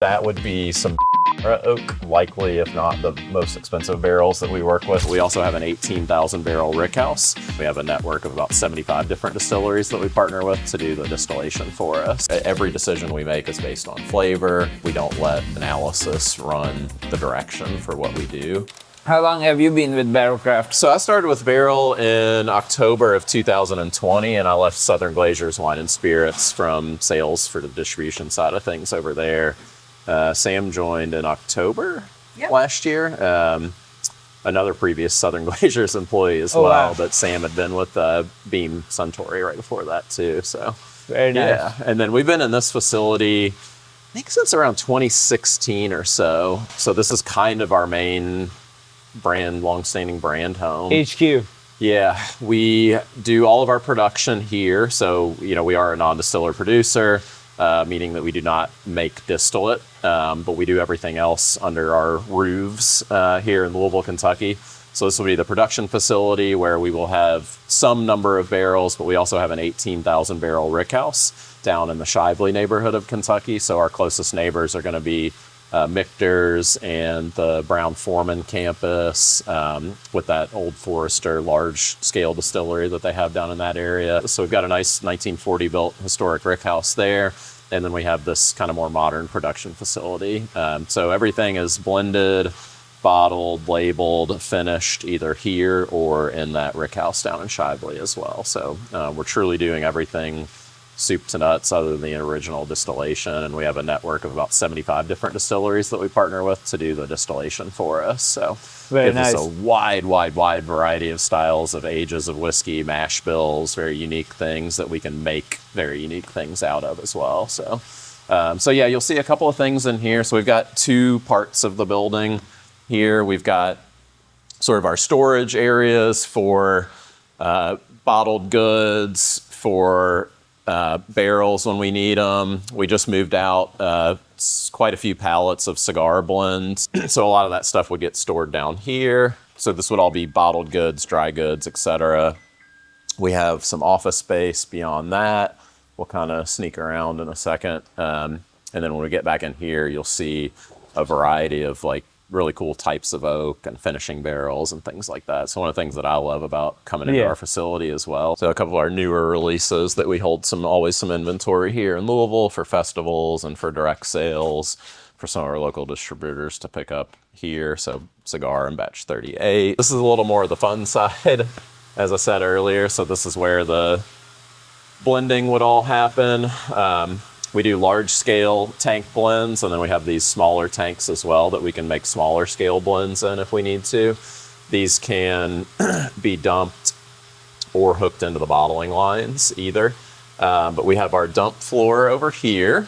That would be some oak, likely, if not the most expensive barrels that we work with. We also have an 18,000 barrel rickhouse. We have a network of about 75 different distilleries that we partner with to do the distillation for us. Every decision we make is based on flavor. We don't let analysis run the direction for what we do. How long have you been with Barrell Craft? So I started with Barrell in October of 2020, and I left Southern Glazer's Wine and Spirits from sales for the distribution side of things over there. Sam joined in October last year. Another previous Southern Glazer's employee as well, but Sam had been with Beam Suntory right before that too. So very nice. Yeah, and then we've been in this facility, I think since around 2016 or so. So this is kind of our main brand, long-standing brand home. HQ. Yeah, we do all of our production here. So, we are a non-distiller producer, meaning that we do not make distillate, but we do everything else under our roofs here in Louisville, Kentucky. So this will be the production facility where we will have some number of barrels, but we also have an 18,000 barrel rickhouse down in the Shively neighborhood of Kentucky. So our closest neighbors are going to be Michter's and the Brown-Forman campus with that Old Forester large-scale distillery that they have down in that area. So we've got a nice 1940-built historic rickhouse there, and then we have this kind of more modern production facility. So everything is blended, bottled, labeled, finished either here or in that rickhouse down in Shively as well. So we're truly doing everything soup to nuts other than the original distillation, and we have a network of about 75 different distilleries that we partner with to do the distillation for us. So very gives nice. us a wide variety of styles of ages of whiskey, mash bills, very unique things that we can make very unique things out of as well. So yeah, you'll see a couple of things in here. So we've got two parts of the building here. We've got sort of our storage areas for bottled goods, for barrels when we need them. We just moved out quite a few pallets of cigar blends. So a lot of that stuff would get stored down here. So this would all be bottled goods, dry goods, etc. We have some office space beyond that. We'll kind of sneak around in a second. And then when we get back in here, you'll see a variety of really cool types of oak and finishing barrels and things like that. So one of the things that I love about coming into our facility as well. So a couple of our newer releases that we hold always some inventory here in Louisville for festivals and for direct sales for some of our local distributors to pick up here. So Cigar and Batch 38. This is a little more of the fun side, as I said earlier. So this is where the blending would all happen. We do large scale tank blends, and then we have these smaller tanks as well that we can make smaller scale blends in if we need to. These can be dumped or hooked into the bottling lines either. But we have our dump floor over here.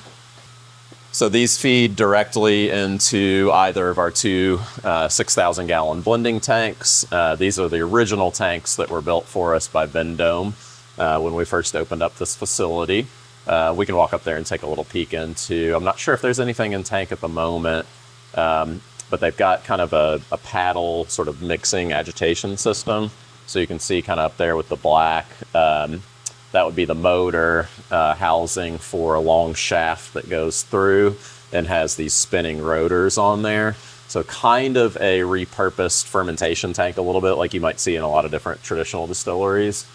So these feed directly into either of our two 6,000 gallon blending tanks. These are the original tanks that were built for us by Vendome when we first opened up this facility. We can walk up there and take a little peek into. I'm not sure if there's anything in tank at the moment, but they've got kind of a paddle sort of mixing agitation system. So you can see kind of up there with the black, that would be the motor housing for a long shaft that goes through and has these spinning rotors on there. So kind of a repurposed fermentation tank a little bit like you might see in a lot of different traditional distilleries.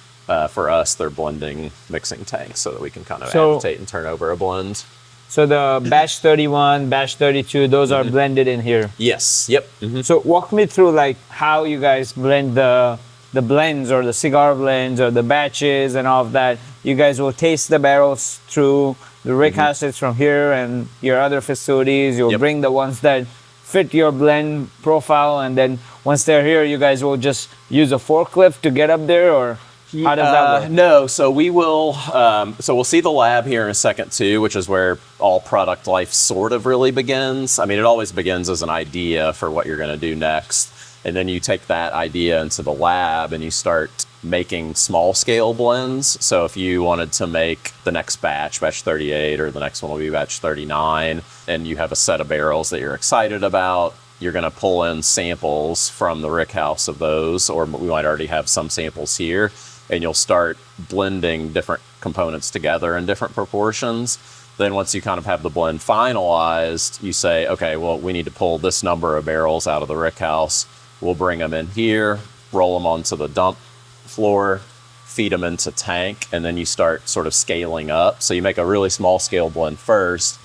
For us, they're blending mixing tanks so that we can kind of agitate and turn over a blend. So the batch 31, batch 32, those are blended in here? Yes. Yep. So walk me through how you guys blend the blends or the cigar blends or the batches and all of that. You guys will taste the barrels through the rickhouses from here and your other facilities. You'll bring the ones that fit your blend profile, and then once they're here, you guys will just use a forklift to get up there, or how does that work? No, so we will. So we'll see the lab here in a second too, which is where all product life sort of really begins. I mean, it always begins as an idea for what you're going to do next, and then you take that idea into the lab and you start making small scale blends. So if you wanted to make the next batch 38, or the next one will be batch 39, and you have a set of barrels that you're excited about, you're going to pull in samples from the rickhouse of those, or we might already have some samples here, and you'll start blending different components together in different proportions. Then once you kind of have the blend finalized, you say, okay, well, we need to pull this number of barrels out of the rickhouse. We'll bring them in here, roll them onto the dump floor, feed them into tank, and then you start sort of scaling up. So you make a really small scale blend first.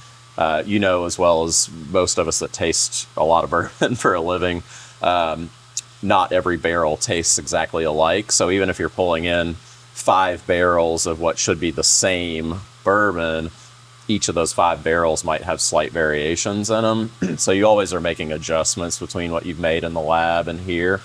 You know, as well as most of us that taste a lot of bourbon for a living, not every barrel tastes exactly alike. So even if you're pulling in 5 barrels of what should be the same bourbon, each of those 5 barrels might have slight variations in them. So you always are making adjustments between what you've made in the lab and here,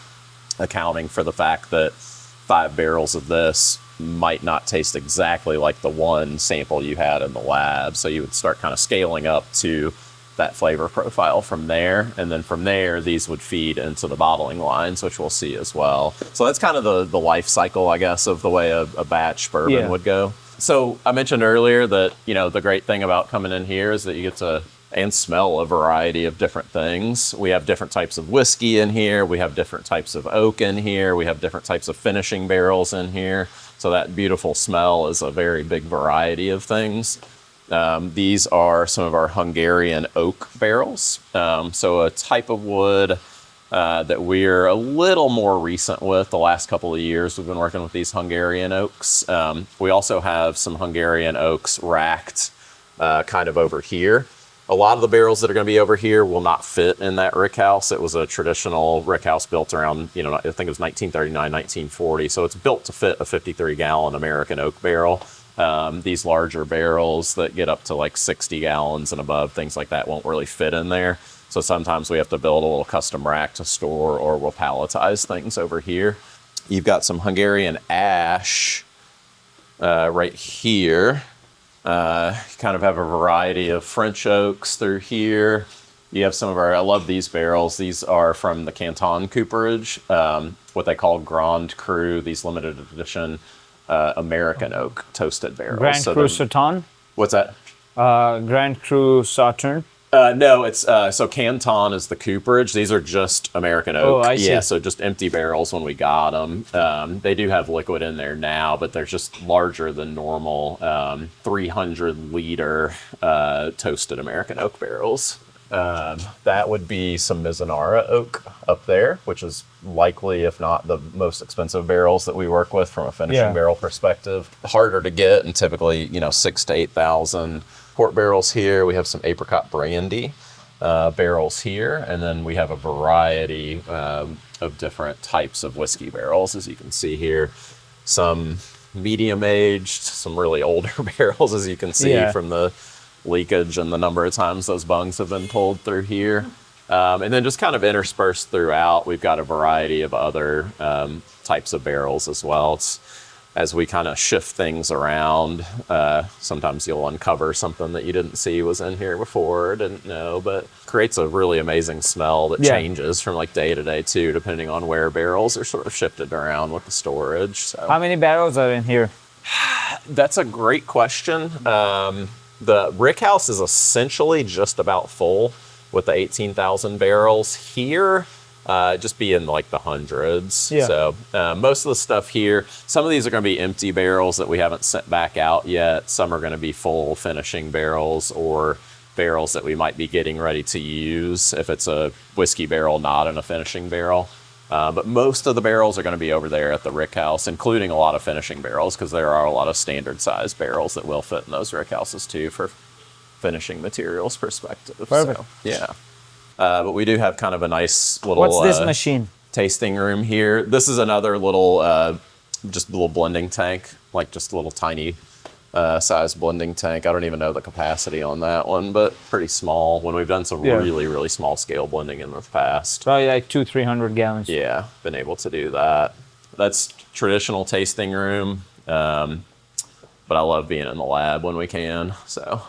accounting for the fact that 5 barrels of this might not taste exactly like the one sample you had in the lab. So you would start kind of scaling up to that flavor profile from there. And then from there, these would feed into the bottling lines, which we'll see as well. So that's kind of the life cycle, I guess, of the way a batch bourbon would go. So I mentioned earlier that, you know, the great thing about coming in here is that you get to and smell a variety of different things. We have different types of whiskey in here. We have different types of oak in here. We have different types of finishing barrels in here. So that beautiful smell is a very big variety of things. These are some of our Hungarian oak barrels. So a type of wood that we're a little more recent with. The last couple of years, we've been working with these Hungarian oaks. We also have some Hungarian oaks racked kind of over here. A lot of the barrels that are going to be over here will not fit in that rickhouse. It was a traditional rickhouse built around, you know, I think it was 1939, 1940. So it's built to fit a 53-gallon American oak barrel. These larger barrels that get up to like 60 gallons and above, things like that won't really fit in there. So sometimes we have to build a little custom rack to store, or we'll palletize things over here. You've got some Hungarian ash right here. Kind of have a variety of French oaks through here. You have some of our, I love these barrels. These are from the Canton cooperage, what they call Grand Cru, these limited edition American oak toasted barrels. Grand Cru Sauternes? What's that? Grand Cru Sauternes? No, it's so Canton is the cooperage. These are just American oak. Oh, I see. Yeah, so just empty barrels when we got them. They do have liquid in there now, but they're just larger than normal 300-liter toasted American oak barrels. That would be some Mizunara oak up there, which is likely, if not the most expensive barrels that we work with from a finishing barrel perspective. Harder to get, and typically, you know, 6,000 to 8,000 port barrels here. We have some apricot brandy barrels here, and then we have a variety of different types of whiskey barrels, as you can see here. Some medium aged, some really older barrels, as you can see from the leakage and the number of times those bungs have been pulled through here. And then just kind of interspersed throughout, we've got a variety of other types of barrels as well. As we kind of shift things around, sometimes you'll uncover something that you didn't see was in here before, or didn't know, but creates a really amazing smell that changes from like day to day too, depending on where barrels are sort of shifted around with the storage. So. How many barrels are in here? That's a great question. The rickhouse is essentially just about full with the 18,000 barrels here. Just be in like the hundreds. Yeah. So most of the stuff here, some of these are going to be empty barrels that we haven't sent back out yet. Some are going to be full finishing barrels, or barrels that we might be getting ready to use if it's a whiskey barrel not in a finishing barrel. But most of the barrels are going to be over there at the rickhouse, including a lot of finishing barrels, because there are a lot of standard size barrels that will fit in those rickhouses too for finishing materials perspective. Perfect. So, yeah. But we do have kind of a nice little What's this machine? tasting room here. This is another little, just a little blending tank, like just a little tiny size blending tank. I don't even know the capacity on that one, but pretty small when we've done some really, really small scale blending in the past. Probably like 200-300 gallons. Yeah, been able to do that. That's traditional tasting room, but I love being in the lab when we can, so.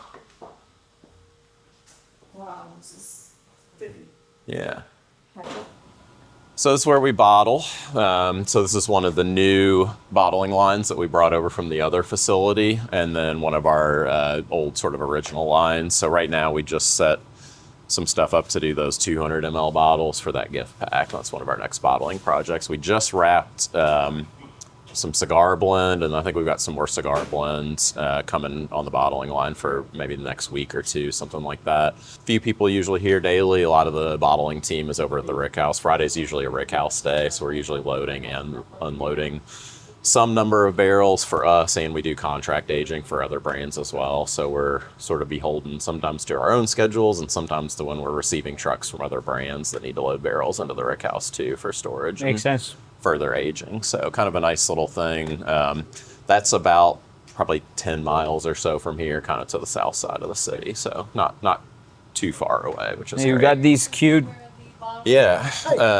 Wow, this is pretty Yeah. happy. So this is where we bottle. So this is one of the new bottling lines that we brought over from the other facility, and then one of our old sort of original lines. So right now we just set some stuff up to do those 200 ml bottles for that gift pack. That's one of our next bottling projects. We just wrapped some cigar blend, and I think we've got some more cigar blends coming on the bottling line for maybe the next week or two, something like that. Few people usually here daily. A lot of the bottling team is over at the Rickhouse. Friday's usually a Rickhouse day, so we're usually loading and unloading some number of barrels for us, and we do contract aging for other brands as well. So we're sort of beholden sometimes to our own schedules and sometimes to when we're receiving trucks from other brands that need to load barrels into the Rickhouse too for storage. Makes sense. Further aging. So kind of a nice little thing. That's about probably 10 miles or so from here, kind of to the south side of the city. So not too far away, which is You great. got these cute. Yeah.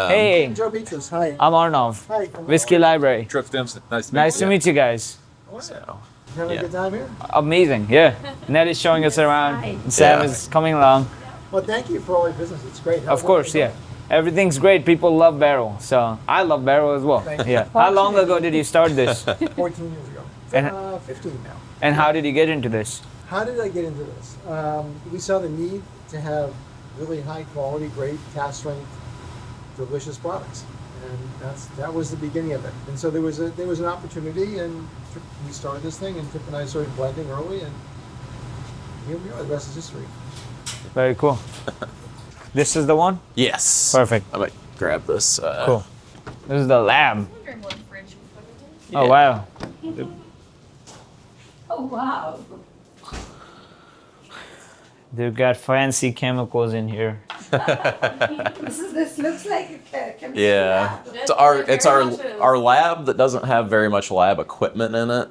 Hey, Joe Beatrice, hi. I'm Arnav. Hi. Whiskey Library. Trip Stimson. Nice to meet Nice to meet you guys. So, Having yeah. a good time here? Amazing. Yeah. Ned is showing us around. Hi. And Sam Yeah. is coming along. Well, thank you for all your business. It's great. Of course, yeah. Everything's great. People love Barrel. So I love Barrel as well. Thank you. Yeah. How long ago did you start this? 14 years ago. And- 15 now. And how did you get into this? How did I get into this? We saw the need to have really high quality, great cast strength, delicious products, and that was the beginning of it. And so there was an opportunity, and we started this thing, and Trip and I started blending early, and here we are. The rest is history. Very cool. This is the one? yes. Perfect. I might grab this. Cool. This is the lab. Wondering what fridge we put it in. Oh, wow. Oh, wow. They've got fancy chemicals in here. This looks like a chemistry Yeah, lab. it's our lab that doesn't have very much lab equipment in it.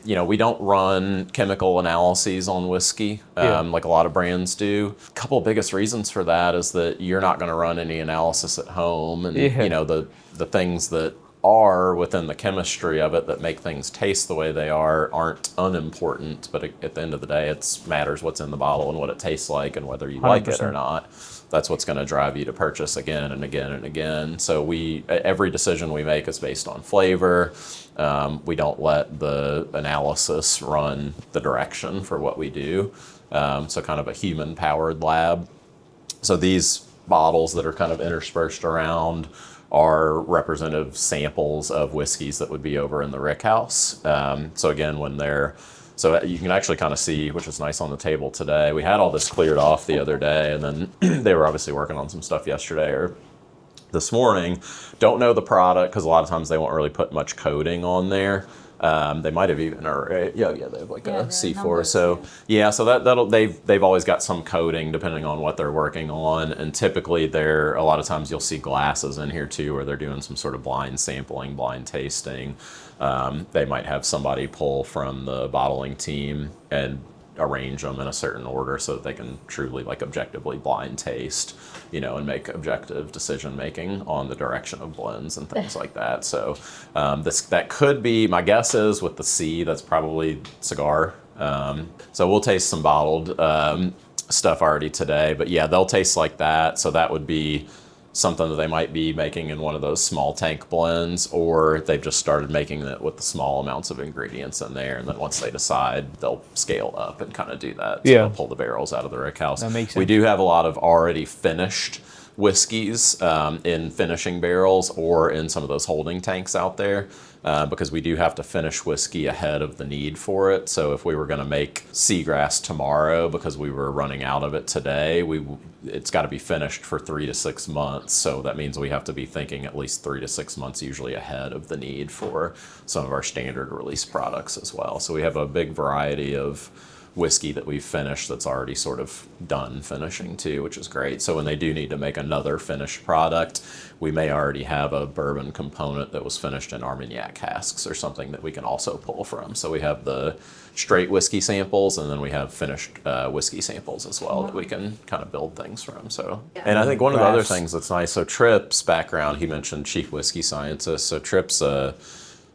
You know, we don't run chemical analyses on whiskey like a lot of brands do. A couple of biggest reasons for that is that you're not going to run any analysis at home, and Yeah. you know the things that are within the chemistry of it that make things taste the way they aren't unimportant, but at the end of the day, it matters what's in the bottle and what it tastes like and whether you like it or 100%. not. That's what's going to drive you to purchase again and again and again. So every decision we make is based on flavor. We don't let the analysis run the direction for what we do. So kind of a human-powered lab. So these bottles that are kind of interspersed around are representative samples of whiskeys that would be over in the Rickhouse. So again, so you can actually kind of see, which is nice on the table today. We had all this cleared off the other day, and then they were obviously working on some stuff yesterday or this morning. Don't know the product because a lot of times they won't really put much coating on there. They might have even, they have like Yeah, a the C4. numbers, So yeah, so they've always got some coating depending on what they're working on, and typically a lot of times you'll see glasses in here too, where they're doing some sort of blind sampling, blind tasting. They might have somebody pull from the bottling team and arrange them in a certain order so that they can truly like objectively blind taste, you know, and make objective decision making on the direction of blends and things like that. So that could be, my guess is with the C, that's probably Cigar. So we'll taste some bottled stuff already today, but yeah, they'll taste like that. So that would be something that they might be making in one of those small tank blends, or they've just started making it with the small amounts of ingredients in there, and then once they decide, they'll scale up and kind of do that. So Yeah. they'll pull the barrels out of the Rickhouse. That makes We sense. do have a lot of already finished whiskeys in finishing barrels or in some of those holding tanks out there, because we do have to finish whiskey ahead of the need for it. So if we were going to make seagrass tomorrow because we were running out of it today, it's got to be finished for 3 to 6 months. So that means we have to be thinking at least 3 to 6 months usually ahead of the need for some of our standard release products as well. So we have a big variety of whiskey that we've finished that's already sort of done finishing too, which is great. So when they do need to make another finished product, we may already have a bourbon component that was finished in Armagnac casks or something that we can also pull from. So we have the straight whiskey samples, and then we have finished whiskey samples as well that we can kind of build things from. So, and I think one of the other things that's nice, so Tripp's background, he mentioned chief whiskey scientist. So Tripp's a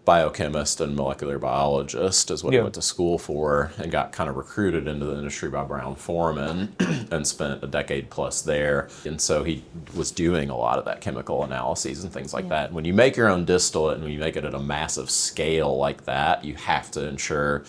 biochemist and molecular biologist is what he went to school for, and got kind of recruited into the industry by Brown-Forman and spent a decade plus there. And so he was doing a lot of that chemical analyses and things like that. And when you make your own distillate and when you make it at a massive scale like that, you have to ensure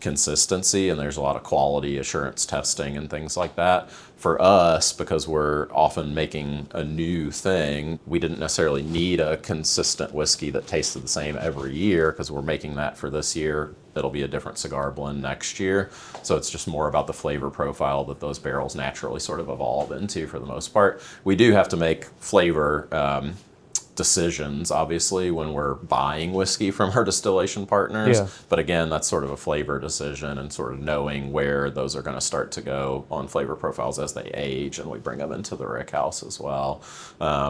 consistency, and there's a lot of quality assurance testing and things like that. For us, because we're often making a new thing, we didn't necessarily need a consistent whiskey that tasted the same every year, because we're making that for this year. It'll be a different cigar blend next year. So it's just more about the flavor profile that those barrels naturally sort of evolve into for the most part. We do have to make flavor decisions, obviously, when we're buying whiskey from our distillation partners. Yeah. But again, that's sort of a flavor decision and sort of knowing where those are going to start to go on flavor profiles as they age, and we bring them into the Rickhouse as well.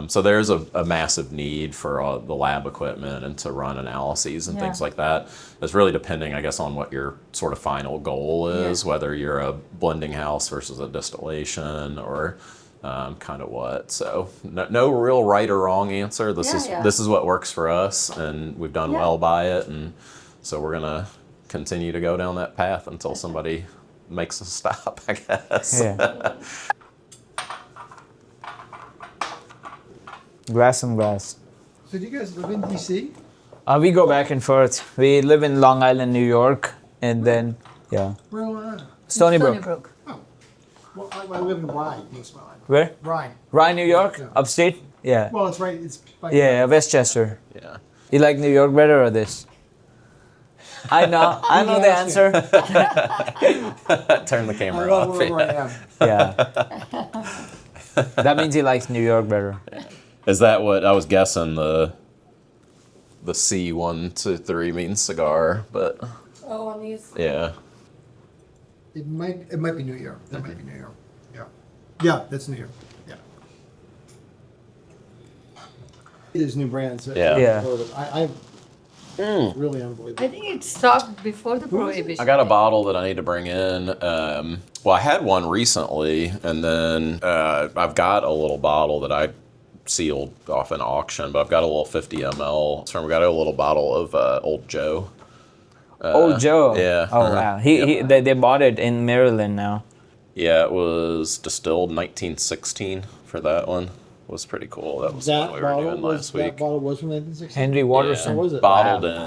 So there's a massive need for the lab equipment and to run analyses and things like that. It's really depending, I guess, on what your sort of final goal is, whether you're a blending house versus a distillation or kind of what. So no real right or wrong answer. This is what works for us, and we've done well by it, and so we're gonna continue to go down that path until somebody makes us stop, I guess. Yeah. Glass and glass. So do you guys live in DC? We go back and forth. We live in Long Island, New York, and then Well, Stony Brook. well, I live in Rye, East Rye. Where? Rye. Rye, New York, Yeah. upstate. Yeah. Well, it's right. It's by Yeah, Westchester. Yeah. You like New York better or this? I know the answer. Turn the I camera love off. wherever I am. Yeah. That means he likes New York better. Is that what I was guessing? The C123 means cigar, but Oh, on these. yeah. It might be New York. That might be New York. Yeah. Yeah, that's New York. Yeah. There's new brands. Yeah. Yeah. I really unbelievable. I think it stopped before the prohibition. I got a bottle that I need to bring in. Well, I had one recently, and then I've got a little bottle that I sealed off an auction, but I've got a little 50 ml. So I've got a little bottle of Old Joe. Old Joe. Yeah. Oh wow. They bought it in Maryland now. Yeah, it was distilled 1916 for that one. Was pretty cool. That was what we were doing last week. That bottle was from 1960. Henry Watterson. was it? Bottled Wow.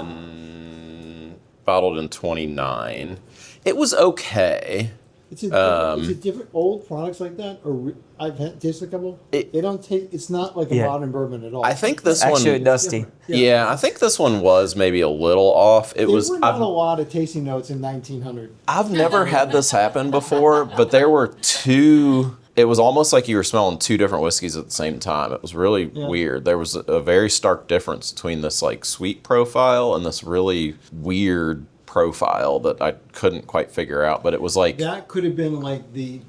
in 29. It was okay. Is it different old products like that, or I've tasted a couple. They don't taste. It's not like a Yeah. modern bourbon at all. I think this Actually, one. dusty. Yeah, I think this one was maybe a little off. There were not a lot of tasting notes in 1900. I've never had this happen before, but there were two. It was almost like you were smelling two different whiskeys at the same time. It was really weird. There was a very stark difference between this like sweet profile and this really weird profile that I couldn't quite figure out. But it was like That could have been like the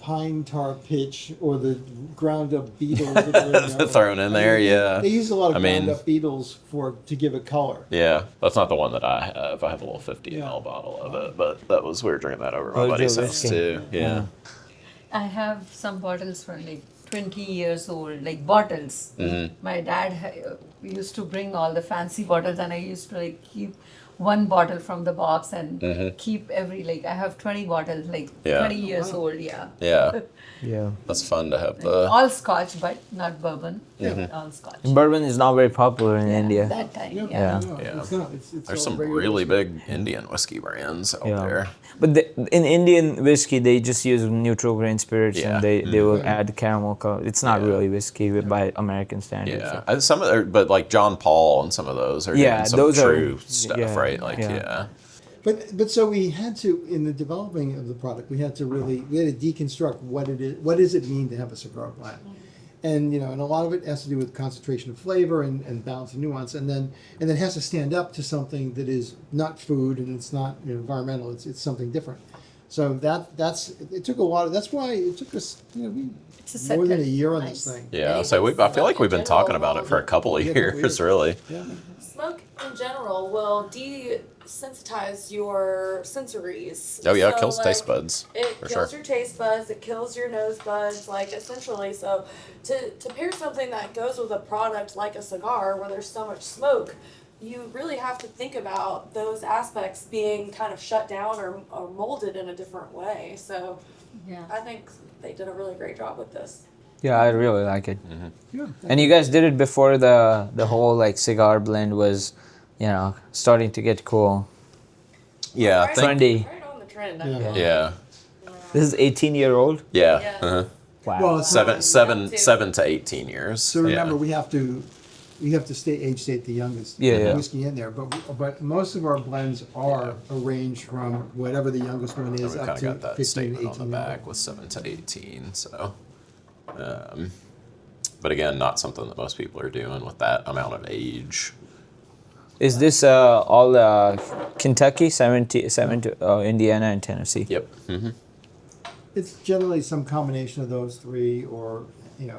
pine tar pitch or the ground up beetles that are in there. thrown in there. Yeah, They use a lot of I mean- ground up beetles to give it color. yeah. That's not the one that I have. I have a little 50 Yeah. ml bottle of it, but that was we were drinking that over my Old buddy's Joe house whiskey. too. Yeah. I have some bottles from like 20 years old, like bottles. My dad used to bring all the fancy bottles, and I used to like keep one bottle from the box and keep I have 20 bottles, like Yeah. 20 years old, yeah. Yeah, Yeah. that's fun to have the. All Scotch, but not bourbon. All Scotch. Bourbon is not very popular in India. That time, Yeah. yeah. No, Yeah. It's not. It's There's all some regular really whiskey. big Indian whiskey brands out Yeah. there. But in Indian whiskey, they just use neutral grain spirits, Yeah. and they will add caramel color. It's not really whiskey by American standards. Yeah, some of but like John Paul and some of those are Yeah, doing some those are- true stuff, yeah, right? Like yeah. But so we had to, in the developing of the product, we had to deconstruct what does it mean to have a cigar blend, and and a lot of it has to do with concentration of flavor and balance and nuance, and then it has to stand up to something that is not food and it's not environmental. It's something different. So it took a lot of. That's why it took us It's a more than a second. year on Nice. this thing. Yeah, so I feel like we've been talking about it for a couple of Yeah, years, weird. really. Yeah. Smoke in general will desensitize your sensories. Oh yeah, it So, kills like, taste buds It for kills sure. your taste buds. It kills your nose buds, like essentially. So to pair something that goes with a product like a cigar, where there's so much smoke, you really have to think about those aspects being kind of shut down or molded in a different way. So Yeah. I think they did a really great job with this. Yeah, I really like it. Yeah. And you guys did it before the whole like cigar blend was, starting to get cool. Yeah, I Right, think. Trendy. right on the trend. Yeah. Yeah, This is 18-year-old. yeah. Yeah. Uh-huh. Wow. Well, it's not- Seven to 18 years. So remember, yeah. we have to age state the youngest Yeah. whiskey in there, but most of our blends are a range from whatever the youngest one And is we've up kind of to got that 15 to statement 18. on the back with 7 to 18. So, but again, not something that most people are doing with that amount of age. Is this all Kentucky, 7 to Indiana and Tennessee? Yep. Hmm. It's generally some combination of those three, or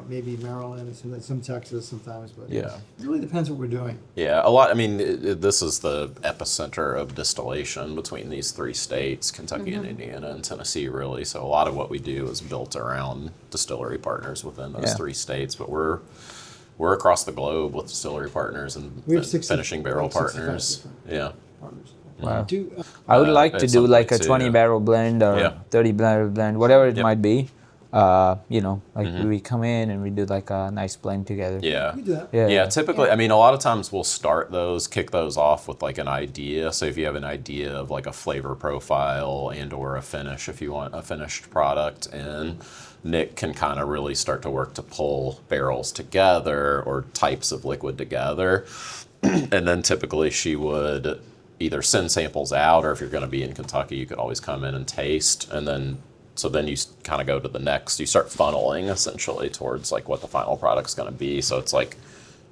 maybe Maryland, some Texas sometimes, but Yeah. it really depends what we're doing. Yeah, a lot. I mean, this is the epicenter of distillation between these three states, Kentucky and Indiana and Tennessee, really. So a lot of what we do is built around distillery partners within those Yeah. three states. But we're across the globe with distillery partners and We have 60 finishing barrel like 65 partners. different Yeah. partners. Wow. Do, I would like to at do some like a point too, 20 yeah. barrel blend or Yeah. 30 barrel blend, whatever it Yep. might be. We come in and we do like a nice blend together. Yeah. we do that. Yeah, typically, I mean, a lot of times we'll start those, kick those off with like an idea. So if you have an idea of like a flavor profile and or a finish, if you want a finished product, and Nick can kind of really start to work to pull barrels together or types of liquid together. And then typically she would either send samples out, or if you're going to be in Kentucky, you could always come in and taste. And then so then you kind of go to the next, you start funneling essentially towards like what the final product's going to be. So it's like,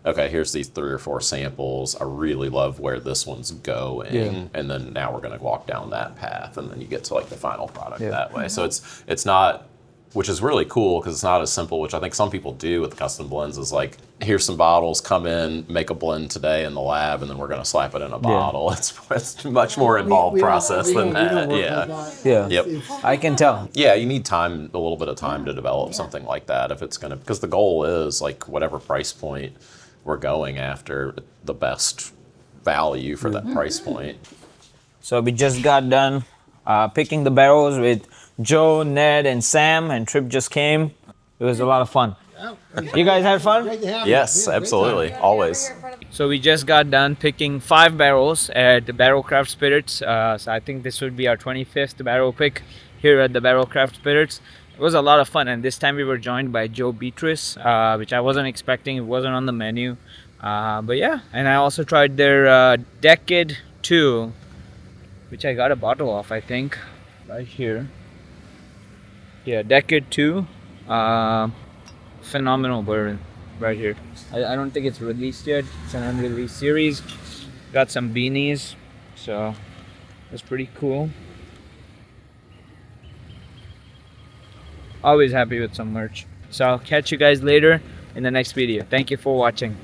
okay, here's these 3 or 4 samples. I really love where this one's going. Yeah. And then now we're going to walk down that path, and then you get to like the final product Yeah. that way. So it's not, which is really cool because it's not as simple, which I think some people do with custom blends, is like, here's some bottles, come in, make a blend today in the lab, and then we're going to slap it in a bottle. It's much more involved We don't- process we than don't- we don't that. work Yeah. like that. Yeah. Yep. It's- I can tell. Yeah, you need time, a little bit of time to develop something like that if it's going to, because the goal is like whatever price point we're going after, the best value for that price point. So we just got done picking the barrels with Joe, Ned, and Sam, and Trip just came. It was a lot of fun. You guys had fun? Great to have you. Yes, We had a great absolutely, time. always. So we just got done picking 5 barrels at the Barrel Craft Spirits. So I think this would be our 25th barrel pick here at the Barrel Craft Spirits. It was a lot of fun, and this time we were joined by Joe Beatrice, which I wasn't expecting. It wasn't on the menu. But yeah, and I also tried their Decade 2, which I got a bottle of, I think, right here. Yeah, Decade 2. Phenomenal bourbon right here. I don't think it's released yet. It's an unreleased series. Got some beanies, so it's pretty cool. Always happy with some merch. So I'll catch you guys later in the next video. Thank you for watching.